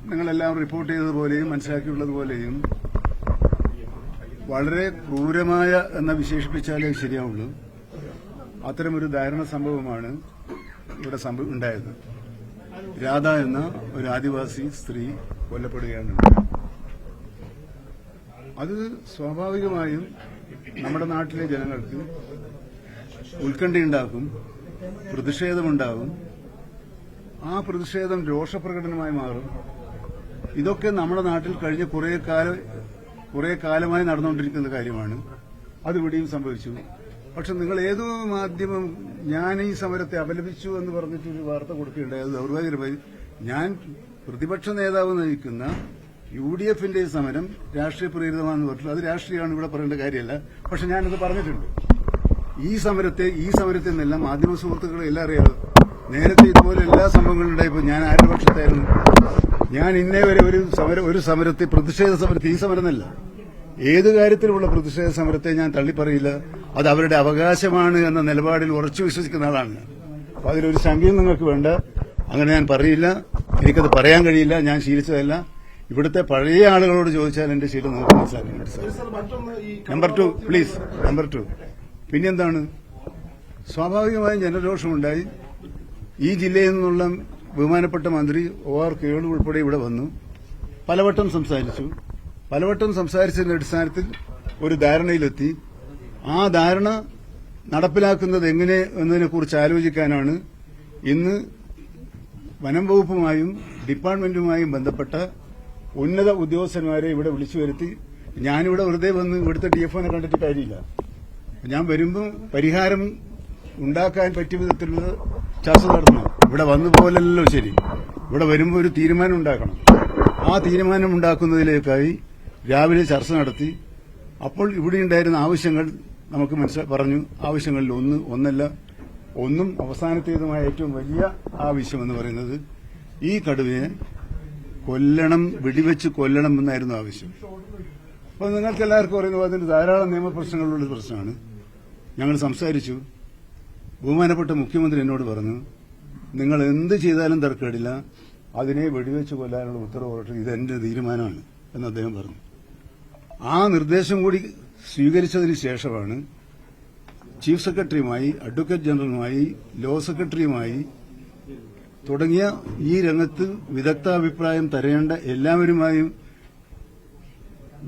നിങ്ങളെല്ലാം റിപ്പോർട്ട് ചെയ്തതുപോലെയും മനസ്സിലാക്കിയുള്ളതുപോലെയും വളരെ ക്രൂരമായ എന്ന് വിശേഷിപ്പിച്ചാലേ ശരിയാവുള്ളൂ. അത്തരമൊരു ദാരുണ സംഭവമാണ് ഇവിടെ ഉണ്ടായത്. രാധ എന്ന ഒരു ആദിവാസി സ്ത്രീ കൊല്ലപ്പെടുകയാണ്. അത് സ്വാഭാവികമായും നമ്മുടെ നാട്ടിലെ ജനങ്ങൾക്ക് ഉത്കണ്ഠയുണ്ടാക്കും, പ്രതിഷേധമുണ്ടാകും. ആ പ്രതിഷേധം രോഷപ്രകടനമായി മാറും. ഇതൊക്കെ നമ്മുടെ നാട്ടിൽ കഴിഞ്ഞ കുറെ കാലമായി നടന്നുകൊണ്ടിരിക്കുന്ന കാര്യമാണ്. അതിവിടെയും സംഭവിച്ചു. പക്ഷെ നിങ്ങൾ ഏതോ മാധ്യമം ഞാൻ ഈ സമരത്തെ അപലപിച്ചു എന്ന് പറഞ്ഞിട്ടൊരു വാർത്ത കൊടുക്കുകയുണ്ടായി. അത് ദൌർഭാഗ്യകരമായി. ഞാൻ പ്രതിപക്ഷ നേതാവ് നയിക്കുന്ന UDFന്റെ സമരം രാഷ്ട്രീയ പ്രേരിതമാണെന്ന് പറഞ്ഞു. അത് രാഷ്ട്രീയമാണ്, ഇവിടെ പറയേണ്ട കാര്യമല്ല. പക്ഷെ ഞാനത് പറഞ്ഞിട്ടുണ്ട്. ഈ സമരത്തെ നിന്നെല്ലാം മാധ്യമ സുഹൃത്തുക്കളെ എല്ലാം അറിയാതെ നേരത്തെ ഇതുപോലെ എല്ലാ സംഭവങ്ങളും ഉണ്ടായപ്പോൾ ഞാൻ ആരുടെ പക്ഷത്തായിരുന്നു? ഞാൻ ഇന്നേ വരെ ഒരു സമരത്തെ പ്രതിഷേധ സമരത്തെ, ഈ സമരമല്ല, ഏത് കാര്യത്തിലുമുള്ള പ്രതിഷേധ സമരത്തെ ഞാൻ തള്ളിപ്പറയില്ല. അത് അവരുടെ അവകാശമാണ് എന്ന നിലപാടിൽ ഉറച്ചു വിശ്വസിക്കുന്ന ആളാണ്. അപ്പൊ അതിലൊരു ശങ്കയും നിങ്ങൾക്ക് വേണ്ട. അങ്ങനെ ഞാൻ പറയില്ല, എനിക്കത് പറയാൻ കഴിയില്ല, ഞാൻ ശീലിച്ചതല്ല. ഇവിടുത്തെ പഴയ ആളുകളോട് ചോദിച്ചാൽ എന്റെ ശീലം നമുക്ക് മനസ്സിലാക്കാൻ. Number 2 please. നമ്പർ 2 പിന്നെന്താണ്? സ്വാഭാവികമായും ജനരോഷമുണ്ടായി. ഈ ജില്ലയിൽ നിന്നുള്ള ബഹുമാനപ്പെട്ട മന്ത്രി OR കേളു ഉൾപ്പെടെ ഇവിടെ വന്നു. പലവട്ടം സംസാരിച്ചതിന്റെ അടിസ്ഥാനത്തിൽ ഒരു ധാരണയിലെത്തി. ആ ധാരണ നടപ്പിലാക്കുന്നത് എങ്ങനെ എന്നതിനെക്കുറിച്ച് ആലോചിക്കാനാണ് ഇന്ന് വനം വകുപ്പുമായും ഡിപ്പാർട്ട്മെന്റുമായും ബന്ധപ്പെട്ട ഉന്നത ഉദ്യോഗസ്ഥന്മാരെ ഇവിടെ വിളിച്ചു വരുത്തി. ഞാനിവിടെ വെറുതെ വന്ന് ഇവിടുത്തെ DFOനെ കണ്ടിട്ട് കാര്യമില്ല. ഞാൻ വരുമ്പോൾ പരിഹാരം ഉണ്ടാക്കാൻ പറ്റിയ വിധത്തിലുള്ള ചർച്ച നടത്തണം. ഇവിടെ വന്നു പോലല്ലോ ശരി. ഇവിടെ വരുമ്പോൾ ഒരു തീരുമാനം ഉണ്ടാക്കണം. ആ തീരുമാനം ഉണ്ടാക്കുന്നതിലേക്കായി രാവിലെ ചർച്ച നടത്തി. അപ്പോൾ ഇവിടെ ഉണ്ടായിരുന്ന ആവശ്യങ്ങൾ നമുക്ക് പറഞ്ഞു. ആവശ്യങ്ങളിൽ ഒന്നും അവസാനത്തേതുമായ ഏറ്റവും വലിയ ആവശ്യമെന്ന് പറയുന്നത് ഈ കടുവയെ കൊല്ലണം, വെടിവെച്ച് കൊല്ലണം എന്നായിരുന്നു ആവശ്യം. അപ്പോൾ നിങ്ങൾക്ക് എല്ലാവർക്കും അറിയുന്നു അതിന് ധാരാളം നിയമപ്രശ്നങ്ങളുള്ള പ്രശ്നമാണ്. ഞങ്ങൾ സംസാരിച്ചു. ബഹുമാനപ്പെട്ട മുഖ്യമന്ത്രി എന്നോട് പറഞ്ഞു, നിങ്ങൾ എന്ത് ചെയ്താലും തർക്കമില്ല, അതിനെ വെടിവെച്ച് കൊല്ലാനുള്ള ഉത്തരവ് ഇതെന്റെ തീരുമാനമാണ് എന്ന് അദ്ദേഹം പറഞ്ഞു. ആ നിർദ്ദേശം കൂടി സ്വീകരിച്ചതിന് ശേഷമാണ് ചീഫ് സെക്രട്ടറിയുമായി, അഡ്വക്കേറ്റ് ജനറലുമായി, ലോ സെക്രട്ടറിയുമായി തുടങ്ങിയ ഈ രംഗത്ത് വിദഗ്ധാഭിപ്രായം തരേണ്ട എല്ലാവരുമായും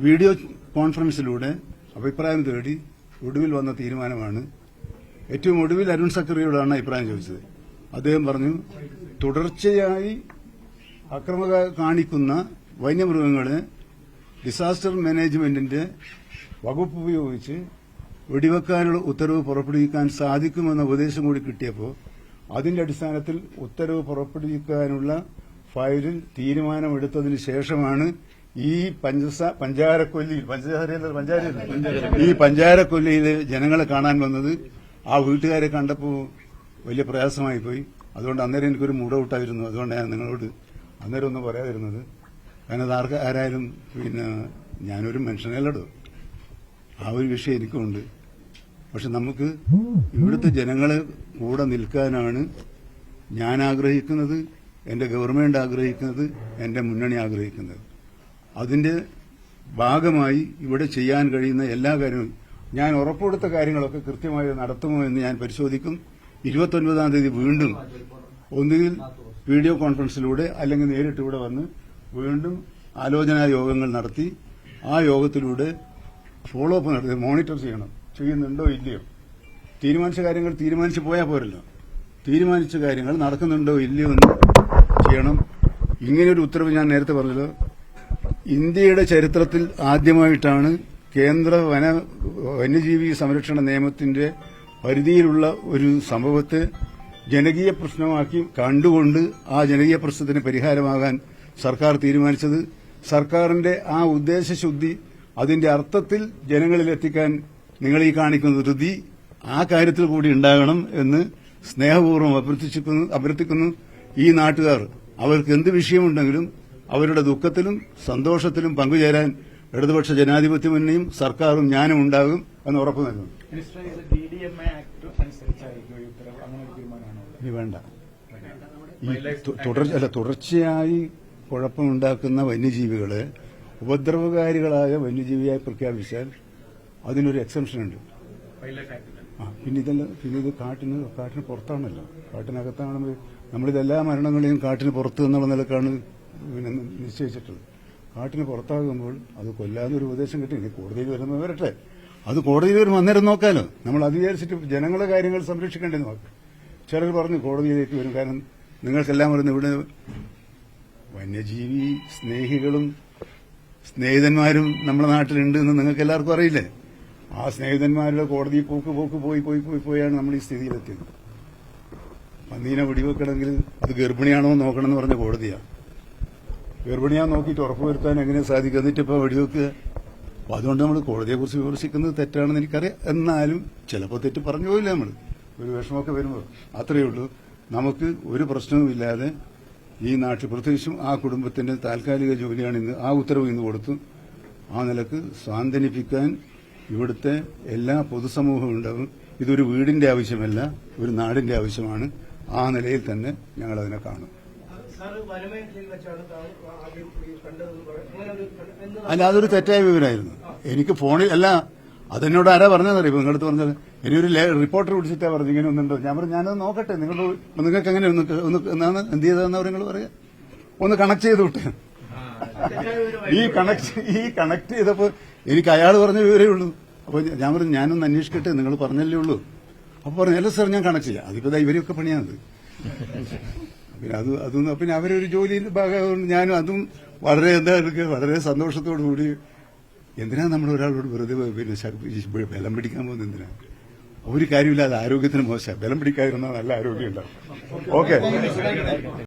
വീഡിയോ കോൺഫറൻസിലൂടെ അഭിപ്രായം തേടി ഒടുവിൽ വന്ന തീരുമാനമാണ്. ഏറ്റവും ഒടുവിൽ അരുൺ സക്കറിയോടാണ് അഭിപ്രായം ചോദിച്ചത്. അദ്ദേഹം പറഞ്ഞു, തുടർച്ചയായി അക്രമ കാണിക്കുന്ന വന്യമൃഗങ്ങളെ ഡിസാസ്റ്റർ മാനേജ്മെന്റിന്റെ വകുപ്പ് ഉപയോഗിച്ച് വെടിവെക്കാനുള്ള ഉത്തരവ് പുറപ്പെടുവിക്കാൻ സാധിക്കുമെന്ന ഉപദേശം കൂടി കിട്ടിയപ്പോൾ അതിന്റെ അടിസ്ഥാനത്തിൽ ഉത്തരവ് പുറപ്പെടുവിക്കാനുള്ള ഫയലിൽ തീരുമാനമെടുത്തതിന് ശേഷമാണ് ഈ പഞ്ചാരക്കൊല്ലിയിലെ ജനങ്ങളെ കാണാൻ വന്നത്. ആ വീട്ടുകാരെ കണ്ടപ്പോൾ വലിയ പ്രയാസമായി പോയി. അതുകൊണ്ട് അന്നേരം എനിക്കൊരു മൂടൗട്ടായിരുന്നു. അതുകൊണ്ടാണ് ഞാൻ നിങ്ങളോട് അന്നേരം ഒന്നും പറയാതിരുന്നത്. കാരണം അത് ആരായാലും ഞാനൊരു മനുഷ്യനല്ലടോ, ആ ഒരു വിഷയം എനിക്കുണ്ട്. പക്ഷെ നമുക്ക് ഇവിടുത്തെ ജനങ്ങളെ കൂടെ നിൽക്കാനാണ് ഞാൻ ആഗ്രഹിക്കുന്നത്, എന്റെ ഗവൺമെന്റ് ആഗ്രഹിക്കുന്നത്, എന്റെ മുന്നണി ആഗ്രഹിക്കുന്നത്. അതിന്റെ ഭാഗമായി ഇവിടെ ചെയ്യാൻ കഴിയുന്ന എല്ലാ കാര്യങ്ങളും ഞാൻ ഉറപ്പുകൊടുത്ത കാര്യങ്ങളൊക്കെ കൃത്യമായി നടത്തുമോ എന്ന് ഞാൻ പരിശോധിക്കും. 29-ാം തീയതി വീണ്ടും ഒന്നുകിൽ വീഡിയോ കോൺഫറൻസിലൂടെ അല്ലെങ്കിൽ നേരിട്ട് ഇവിടെ വന്ന് വീണ്ടും ആലോചനാ യോഗങ്ങൾ നടത്തി ആ യോഗത്തിലൂടെ ഫോളോ അപ്പ് നടത്തി മോണിറ്റർ ചെയ്യണം, ചെയ്യുന്നുണ്ടോ ഇല്ലയോ. തീരുമാനിച്ച കാര്യങ്ങൾ തീരുമാനിച്ചു പോയാൽ പോരല്ലോ, തീരുമാനിച്ച കാര്യങ്ങൾ നടക്കുന്നുണ്ടോ ഇല്ലയോ എന്ന് ചെയ്യണം. ഇങ്ങനെയൊരു ഉത്തരവ് ഞാൻ നേരത്തെ പറഞ്ഞല്ലോ, ഇന്ത്യയുടെ ചരിത്രത്തിൽ ആദ്യമായിട്ടാണ് കേന്ദ്ര വന്യജീവി സംരക്ഷണ നിയമത്തിന്റെ പരിധിയിലുള്ള ഒരു സംഭവത്തെ ജനകീയ പ്രശ്നമാക്കി കണ്ടുകൊണ്ട് ആ ജനകീയ പ്രശ്നത്തിന് പരിഹാരമാകാൻ സർക്കാർ തീരുമാനിച്ചത്. സർക്കാരിന്റെ ആ ഉദ്ദേശശുദ്ധി, അതിന്റെ അർത്ഥത്തിൽ ജനങ്ങളിൽ എത്തിക്കാൻ നിങ്ങൾ ഈ കാണിക്കുന്ന ധൃതി ആ കാര്യത്തിൽ കൂടി ഉണ്ടാകണം എന്ന് സ്നേഹപൂർവ്വം അഭ്യർത്ഥിക്കുന്നു. ഈ നാട്ടുകാർ അവർക്ക് എന്ത് വിഷയമുണ്ടെങ്കിലും അവരുടെ ദുഃഖത്തിലും സന്തോഷത്തിലും പങ്കുചേരാൻ ഇടതുപക്ഷ ജനാധിപത്യ മുന്നണിയും സർക്കാരും ഞാനും ഉണ്ടാകും എന്ന് ഉറപ്പു നൽകുന്നു. ഇനി വേണ്ട, തുടർച്ചയായി കുഴപ്പമുണ്ടാക്കുന്ന വന്യജീവികളെ ഉപദ്രവകാരികളായ വന്യജീവിയായി പ്രഖ്യാപിച്ചാൽ അതിനൊരു എക്സംഷൻ ഉണ്ട്. പിന്നെ ഇത് കാട്ടിന് പുറത്താണല്ലോ. കാട്ടിനകത്താണെങ്കിൽ നമ്മളിതെല്ലാ മരണങ്ങളെയും കാട്ടിന് പുറത്ത് എന്നുള്ള നിലക്കാണ് പിന്നെ നിശ്ചയിച്ചിട്ടുള്ളത്. കാട്ടിന് പുറത്താകുമ്പോൾ അത് കൊല്ലാന്നൊരു ഉപദേശം കിട്ടി. ഇനി കോടതിയിൽ വരുന്നത് വരട്ടെ, അത് കോടതിയിൽ വരും, അന്നേരം നോക്കാലോ. നമ്മൾ അത് വിചാരിച്ചിട്ട് ജനങ്ങളുടെ കാര്യങ്ങൾ സംരക്ഷിക്കേണ്ടത് നോക്കാം. ചിലർ പറഞ്ഞു കോടതിയിലേക്ക് വരും, കാരണം നിങ്ങൾക്കെല്ലാം പറയുന്നത് ഇവിടെ വന്യജീവി സ്നേഹികളും സ്നേഹിതന്മാരും നമ്മുടെ നാട്ടിലുണ്ട് എന്ന് നിങ്ങൾക്ക് എല്ലാവർക്കും അറിയില്ലേ? ആ സ്നേഹിതന്മാരുടെ കോടതി പോയാണ് നമ്മൾ ഈ സ്ഥിതിയിലെത്തിയത്. പന്നീനെ വെടിവെക്കണമെങ്കിൽ അത് ഗർഭിണിയാണോ നോക്കണമെന്ന് പറഞ്ഞ കോടതിയാണ്. ഗർഭിണിയാന്ന് നോക്കിയിട്ട് ഉറപ്പുവരുത്താൻ എങ്ങനെ സാധിക്കും? എന്നിട്ടിപ്പോൾ വെടിവെക്കുക. അപ്പോൾ അതുകൊണ്ട് നമ്മൾ കോടതിയെക്കുറിച്ച് വിമർശിക്കുന്നത് തെറ്റാണെന്ന് എനിക്കറിയാം. എന്നാലും ചിലപ്പോൾ തെറ്റ് പറഞ്ഞു പോയില്ല. നമ്മൾ ഒരു വിഷമമൊക്കെ വരുമ്പോൾ അത്രയേ ഉള്ളൂ. നമുക്ക് ഒരു പ്രശ്നവുമില്ലാതെ ഈ നാട്ടിൽ, പ്രത്യേകിച്ചും ആ കുടുംബത്തിന്റെ താൽക്കാലിക ജോലിയാണ് ഇന്ന്, ആ ഉത്തരവ് ഇന്ന് കൊടുത്തു. ആ നിലക്ക് സാന്ത്വനിപ്പിക്കാൻ ഇവിടുത്തെ എല്ലാ പൊതുസമൂഹവും ഉണ്ടാവും. ഇതൊരു വീടിന്റെ ആവശ്യമല്ല, ഒരു നാടിന്റെ ആവശ്യമാണ്. ആ നിലയിൽ തന്നെ ഞങ്ങൾ അതിനെ കാണും. അല്ല, അതൊരു തെറ്റായ വിവരമായിരുന്നു. എനിക്ക് ഫോണിൽ അല്ല, അതെന്നോട് ആരാ പറഞ്ഞതെന്നറിയോ? നിങ്ങളടുത്ത് പറഞ്ഞത് ഇനിയൊരു റിപ്പോർട്ടർ വിളിച്ചിട്ടാ പറഞ്ഞു ഇങ്ങനെ ഒന്നുണ്ടോ. ഞാൻ പറഞ്ഞു ഞാനത് നോക്കട്ടെ, നിങ്ങൾക്ക് എങ്ങനെ എന്നാണ് എന്ത് ചെയ്തതെന്ന് നിങ്ങൾ പറയാ. ഒന്ന് കണക്ട് ചെയ്ത് വിട്ട്. ഈ കണക്ട് ചെയ്തപ്പോ എനിക്ക് അയാൾ പറഞ്ഞ വിവരമേ ഉള്ളൂ. അപ്പൊ ഞാൻ പറഞ്ഞു ഞാനൊന്ന് അന്വേഷിക്കട്ടെ, നിങ്ങൾ പറഞ്ഞല്ലേ ഉള്ളൂ. അപ്പൊ പറഞ്ഞു അല്ല സാർ, ഞാൻ കണക്ട് ചെയ്യാം. അതിപ്പോ ഇവരെയൊക്കെ പണിയാണത്. പിന്നെ അതൊന്നും പിന്നെ അവരൊരു ജോലിയുടെ ഭാഗമായതുകൊണ്ട് ഞാനും അതും വളരെ വളരെ സന്തോഷത്തോടു കൂടി. എന്തിനാ നമ്മൾ ഒരാളോട് വെറുതെ പിന്നെ ബലം പിടിക്കാൻ പോകുന്നത്? എന്തിനാ? ഒരു കാര്യമില്ലാതെ ആരോഗ്യത്തിന് മോശം. ബലം പിടിക്കാതിരുന്നാൽ നല്ല ആരോഗ്യം ഉണ്ടാവും. ഓക്കെ.